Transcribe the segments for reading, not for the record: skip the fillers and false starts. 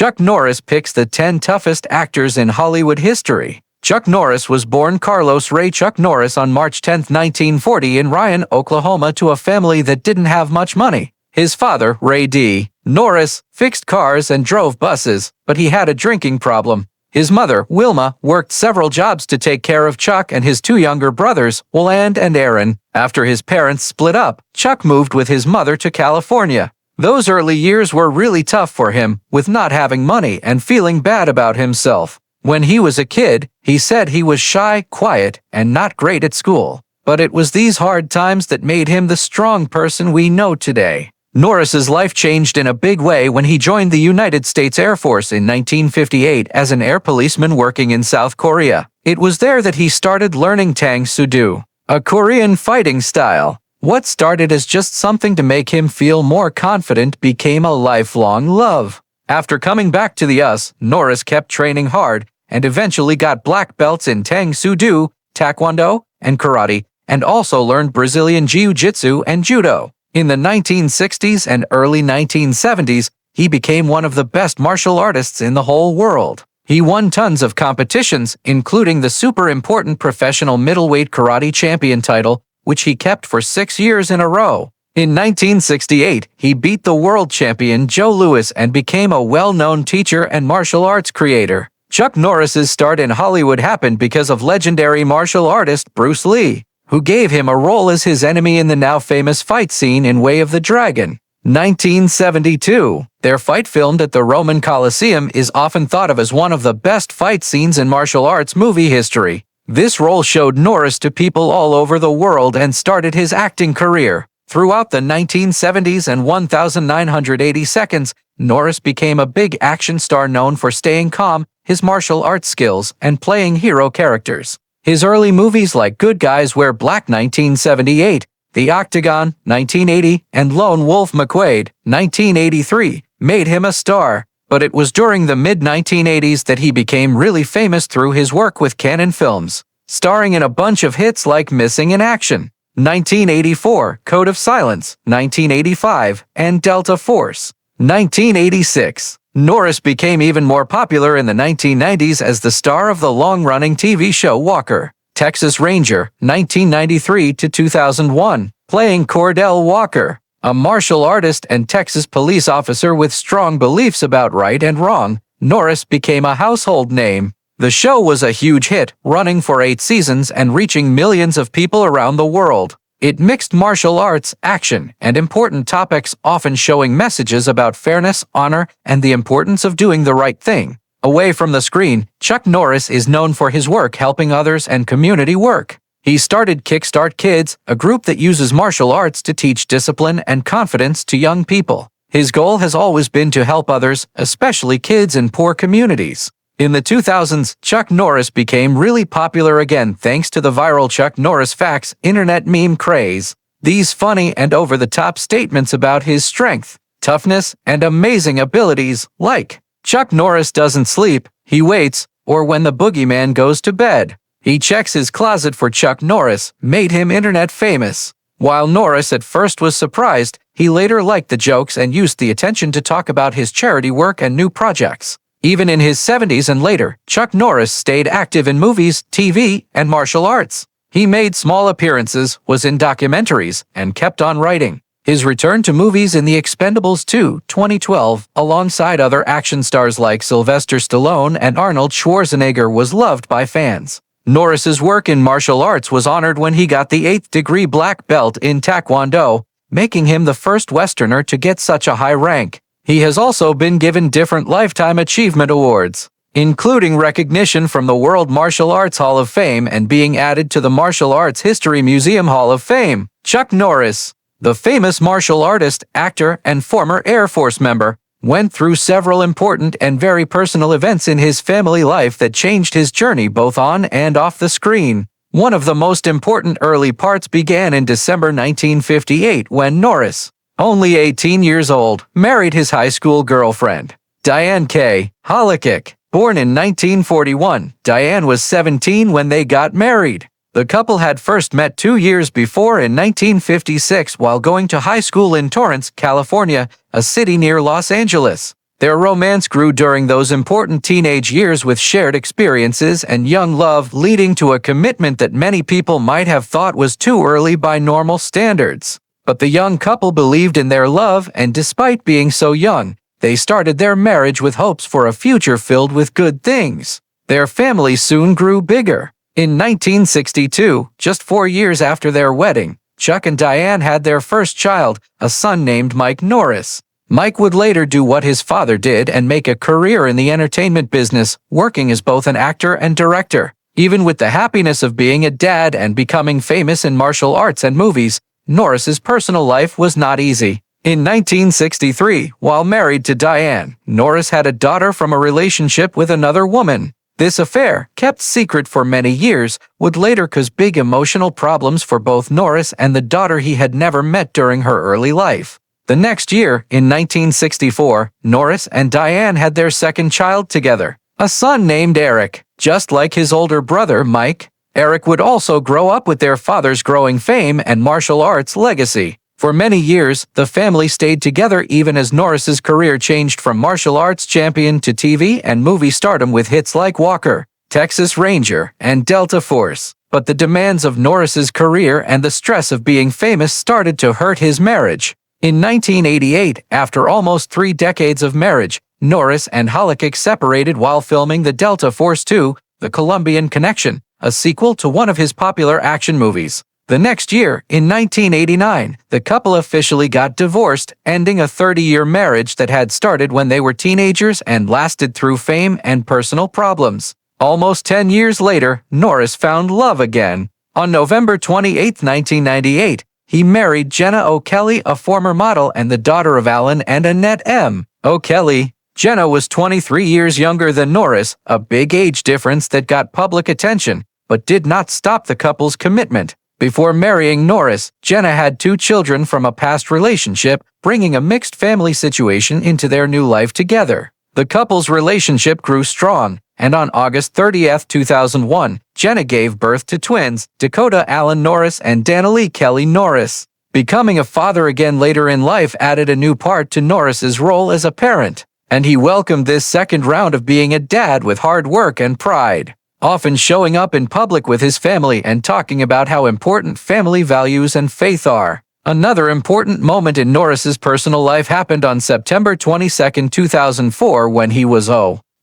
Chuck Norris picks the 10 toughest actors in Hollywood history. Chuck Norris was born Carlos Ray Chuck Norris on March 10, 1940 in Ryan, Oklahoma to a family that didn't have much money. His father, Ray D. Norris, fixed cars and drove buses, but he had a drinking problem. His mother, Wilma, worked several jobs to take care of Chuck and his two younger brothers, Willand and Aaron. After his parents split up, Chuck moved with his mother to California. Those early years were really tough for him, with not having money and feeling bad about himself. When he was a kid, he said he was shy, quiet, and not great at school. But it was these hard times that made him the strong person we know today. Norris's life changed in a big way when he joined the United States Air Force in 1958 as an air policeman working in South Korea. It was there that he started learning Tang Soo-do, a Korean fighting style. What started as just something to make him feel more confident became a lifelong love. After coming back to the US, Norris kept training hard and eventually got black belts in Tang Soo-do, Taekwondo, and Karate, and also learned Brazilian Jiu-Jitsu and Judo. In the 1960s and early 1970s, he became one of the best martial artists in the whole world. He won tons of competitions, including the super important professional middleweight karate champion title, which he kept for 6 years in a row. In 1968, he beat the world champion Joe Louis and became a well-known teacher and martial arts creator. Chuck Norris's start in Hollywood happened because of legendary martial artist Bruce Lee, who gave him a role as his enemy in the now famous fight scene in Way of the Dragon. 1972. Their fight filmed at the Roman Colosseum is often thought of as one of the best fight scenes in martial arts movie history. This role showed Norris to people all over the world and started his acting career. Throughout the 1970s and 1980 seconds, Norris became a big action star known for staying calm, his martial arts skills, and playing hero characters. His early movies like Good Guys Wear Black 1978, The Octagon 1980, and Lone Wolf McQuade 1983 made him a star. But it was during the mid-1980s that he became really famous through his work with Cannon Films, starring in a bunch of hits like Missing in Action, 1984, Code of Silence, 1985, and Delta Force, 1986. Norris became even more popular in the 1990s as the star of the long-running TV show Walker, Texas Ranger, 1993 to 2001, playing Cordell Walker, a martial artist and Texas police officer with strong beliefs about right and wrong. Norris became a household name. The show was a huge hit, running for 8 seasons and reaching millions of people around the world. It mixed martial arts, action, and important topics, often showing messages about fairness, honor, and the importance of doing the right thing. Away from the screen, Chuck Norris is known for his work helping others and community work. He started Kickstart Kids, a group that uses martial arts to teach discipline and confidence to young people. His goal has always been to help others, especially kids in poor communities. In the 2000s, Chuck Norris became really popular again thanks to the viral Chuck Norris facts internet meme craze. These funny and over-the-top statements about his strength, toughness, and amazing abilities, like, "Chuck Norris doesn't sleep, he waits," or "When the boogeyman goes to bed, he checks his closet for Chuck Norris," made him internet famous. While Norris at first was surprised, he later liked the jokes and used the attention to talk about his charity work and new projects. Even in his 70s and later, Chuck Norris stayed active in movies, TV, and martial arts. He made small appearances, was in documentaries, and kept on writing. His return to movies in The Expendables 2, 2012, alongside other action stars like Sylvester Stallone and Arnold Schwarzenegger, was loved by fans. Norris's work in martial arts was honored when he got the 8th degree black belt in Taekwondo, making him the first Westerner to get such a high rank. He has also been given different Lifetime Achievement Awards, including recognition from the World Martial Arts Hall of Fame and being added to the Martial Arts History Museum Hall of Fame. Chuck Norris, the famous martial artist, actor, and former Air Force member, went through several important and very personal events in his family life that changed his journey both on and off the screen. One of the most important early parts began in December 1958 when Norris, only 18 years old, married his high school girlfriend, Diane K. Hollikick. Born in 1941, Diane was 17 when they got married. The couple had first met 2 years before in 1956 while going to high school in Torrance, California, a city near Los Angeles. Their romance grew during those important teenage years with shared experiences and young love, leading to a commitment that many people might have thought was too early by normal standards. But the young couple believed in their love, and despite being so young, they started their marriage with hopes for a future filled with good things. Their family soon grew bigger. In 1962, just 4 years after their wedding, Chuck and Diane had their first child, a son named Mike Norris. Mike would later do what his father did and make a career in the entertainment business, working as both an actor and director. Even with the happiness of being a dad and becoming famous in martial arts and movies, Norris's personal life was not easy. In 1963, while married to Diane, Norris had a daughter from a relationship with another woman. This affair, kept secret for many years, would later cause big emotional problems for both Norris and the daughter he had never met during her early life. The next year, in 1964, Norris and Diane had their second child together, a son named Eric. Just like his older brother, Mike, Eric would also grow up with their father's growing fame and martial arts legacy. For many years, the family stayed together even as Norris's career changed from martial arts champion to TV and movie stardom with hits like Walker, Texas Ranger, and Delta Force. But the demands of Norris's career and the stress of being famous started to hurt his marriage. In 1988, after almost 3 decades of marriage, Norris and Hollick separated while filming the Delta Force 2, The Colombian Connection, a sequel to one of his popular action movies. The next year, in 1989, the couple officially got divorced, ending a 30-year marriage that had started when they were teenagers and lasted through fame and personal problems. Almost 10 years later, Norris found love again. On November 28, 1998, he married Jenna O'Kelly, a former model and the daughter of Alan and Annette M. O'Kelly. Jenna was 23 years younger than Norris, a big age difference that got public attention, but did not stop the couple's commitment. Before marrying Norris, Jenna had 2 children from a past relationship, bringing a mixed family situation into their new life together. The couple's relationship grew strong, and on August 30, 2001, Jenna gave birth to twins, Dakota Allen Norris and Danilee Kelly Norris. Becoming a father again later in life added a new part to Norris's role as a parent, and he welcomed this second round of being a dad with hard work and pride, often showing up in public with his family and talking about how important family values and faith are. Another important moment in Norris's personal life happened on September 22, 2004 when he was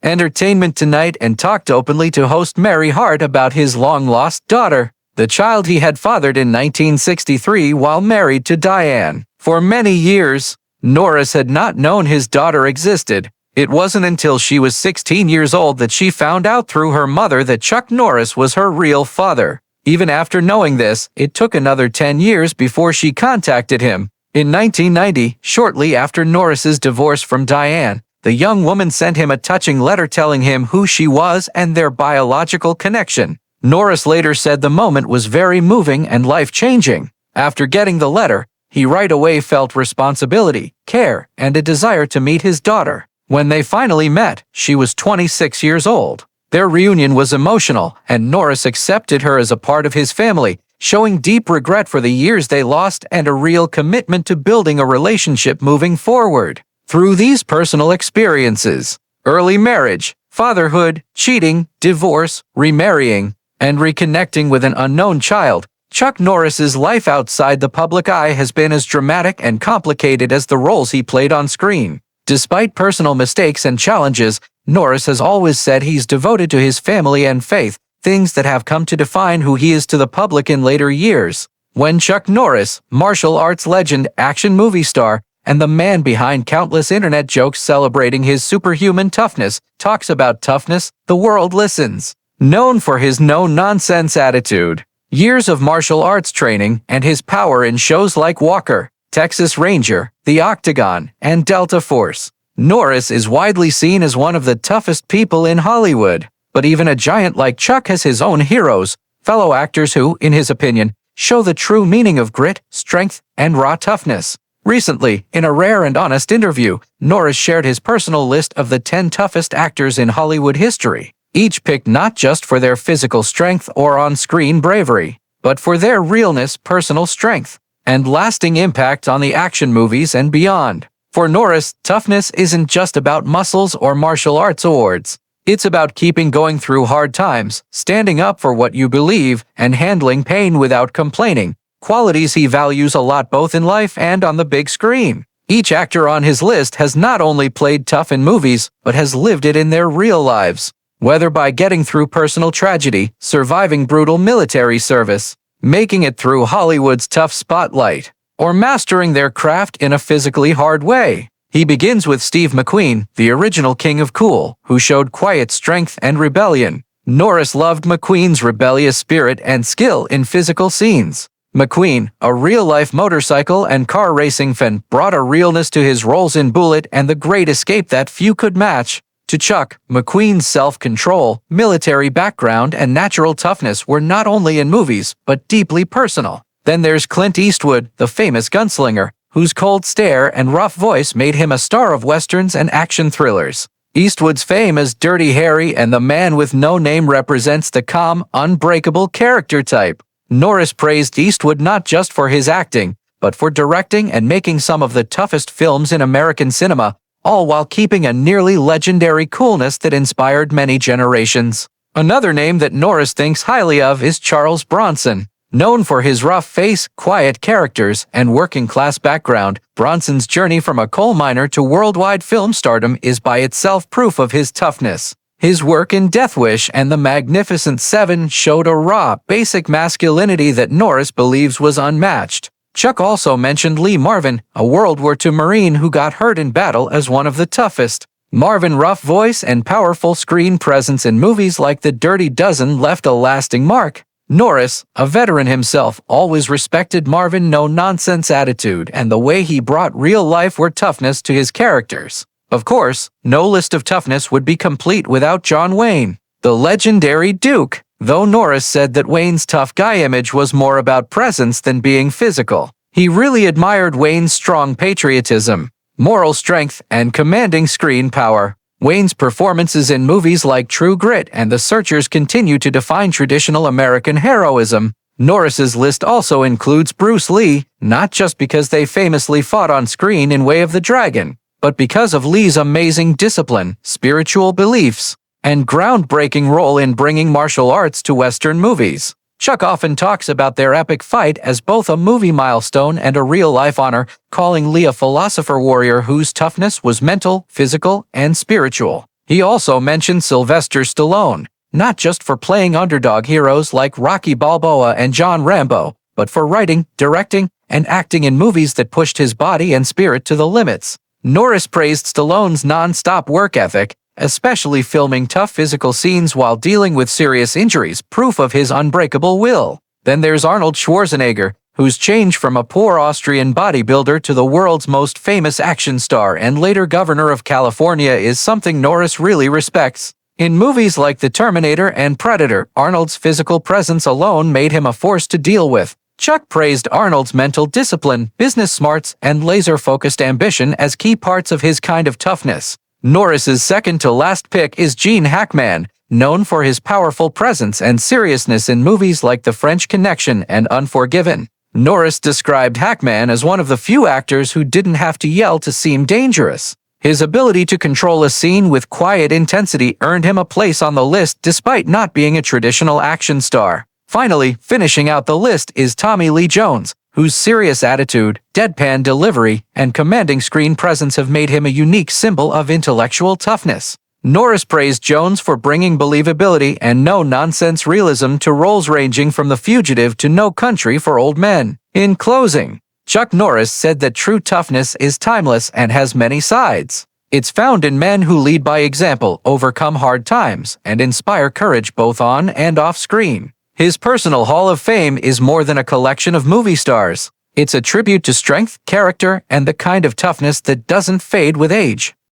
Entertainment Tonight and talked openly to host Mary Hart about his long-lost daughter, the child he had fathered in 1963 while married to Diane. For many years, Norris had not known his daughter existed. It wasn't until she was 16 years old that she found out through her mother that Chuck Norris was her real father. Even after knowing this, it took another 10 years before she contacted him. In 1990, shortly after Norris's divorce from Diane, the young woman sent him a touching letter telling him who she was and their biological connection. Norris later said the moment was very moving and life-changing. After getting the letter, he right away felt responsibility, care, and a desire to meet his daughter. When they finally met, she was 26 years old. Their reunion was emotional, and Norris accepted her as a part of his family, showing deep regret for the years they lost and a real commitment to building a relationship moving forward. Through these personal experiences, early marriage, fatherhood, cheating, divorce, remarrying, and reconnecting with an unknown child, Chuck Norris's life outside the public eye has been as dramatic and complicated as the roles he played on screen. Despite personal mistakes and challenges, Norris has always said he's devoted to his family and faith, things that have come to define who he is to the public in later years. When Chuck Norris, martial arts legend, action movie star, and the man behind countless internet jokes celebrating his superhuman toughness, talks about toughness, the world listens. Known for his no-nonsense attitude, years of martial arts training, and his power in shows like Walker, Texas Ranger, The Octagon, and Delta Force, Norris is widely seen as one of the toughest people in Hollywood. But even a giant like Chuck has his own heroes, fellow actors who, in his opinion, show the true meaning of grit, strength, and raw toughness. Recently, in a rare and honest interview, Norris shared his personal list of the 10 toughest actors in Hollywood history, each picked not just for their physical strength or on-screen bravery, but for their realness, personal strength, and lasting impact on the action movies and beyond. For Norris, toughness isn't just about muscles or martial arts awards. It's about keeping going through hard times, standing up for what you believe, and handling pain without complaining, qualities he values a lot both in life and on the big screen. Each actor on his list has not only played tough in movies, but has lived it in their real lives. Whether by getting through personal tragedy, surviving brutal military service, making it through Hollywood's tough spotlight, or mastering their craft in a physically hard way. He begins with Steve McQueen, the original king of cool, who showed quiet strength and rebellion. Norris loved McQueen's rebellious spirit and skill in physical scenes. McQueen, a real-life motorcycle and car racing fan, brought a realness to his roles in Bullitt and The Great Escape that few could match. To Chuck, McQueen's self-control, military background, and natural toughness were not only in movies, but deeply personal. Then there's Clint Eastwood, the famous gunslinger, whose cold stare and rough voice made him a star of westerns and action thrillers. Eastwood's fame as Dirty Harry and the Man with No Name represents the calm, unbreakable character type. Norris praised Eastwood not just for his acting, but for directing and making some of the toughest films in American cinema, all while keeping a nearly legendary coolness that inspired many generations. Another name that Norris thinks highly of is Charles Bronson. Known for his rough face, quiet characters, and working-class background, Bronson's journey from a coal miner to worldwide film stardom is by itself proof of his toughness. His work in Death Wish and The Magnificent Seven showed a raw, basic masculinity that Norris believes was unmatched. Chuck also mentioned Lee Marvin, a World War II Marine who got hurt in battle, as one of the toughest. Marvin's rough voice and powerful screen presence in movies like The Dirty Dozen left a lasting mark. Norris, a veteran himself, always respected Marvin's no-nonsense attitude and the way he brought real-life toughness to his characters. Of course, no list of toughness would be complete without John Wayne, the legendary Duke, though Norris said that Wayne's tough guy image was more about presence than being physical. He really admired Wayne's strong patriotism, moral strength, and commanding screen power. Wayne's performances in movies like True Grit and The Searchers continue to define traditional American heroism. Norris's list also includes Bruce Lee, not just because they famously fought on screen in Way of the Dragon, but because of Lee's amazing discipline, spiritual beliefs, and groundbreaking role in bringing martial arts to Western movies. Chuck often talks about their epic fight as both a movie milestone and a real-life honor, calling Lee a philosopher warrior whose toughness was mental, physical, and spiritual. He also mentioned Sylvester Stallone, not just for playing underdog heroes like Rocky Balboa and John Rambo, but for writing, directing, and acting in movies that pushed his body and spirit to the limits. Norris praised Stallone's non-stop work ethic, especially filming tough physical scenes while dealing with serious injuries, proof of his unbreakable will. Then there's Arnold Schwarzenegger, whose change from a poor Austrian bodybuilder to the world's most famous action star and later governor of California is something Norris really respects. In movies like The Terminator and Predator, Arnold's physical presence alone made him a force to deal with. Chuck praised Arnold's mental discipline, business smarts, and laser-focused ambition as key parts of his kind of toughness. Norris's second-to-last pick is Gene Hackman, known for his powerful presence and seriousness in movies like The French Connection and Unforgiven. Norris described Hackman as one of the few actors who didn't have to yell to seem dangerous. His ability to control a scene with quiet intensity earned him a place on the list despite not being a traditional action star. Finally, finishing out the list is Tommy Lee Jones, whose serious attitude, deadpan delivery, and commanding screen presence have made him a unique symbol of intellectual toughness. Norris praised Jones for bringing believability and no-nonsense realism to roles ranging from The Fugitive to No Country for Old Men. In closing, Chuck Norris said that true toughness is timeless and has many sides. It's found in men who lead by example, overcome hard times, and inspire courage both on and off screen. His personal Hall of Fame is more than a collection of movie stars. It's a tribute to strength, character, and the kind of toughness that doesn't fade with age.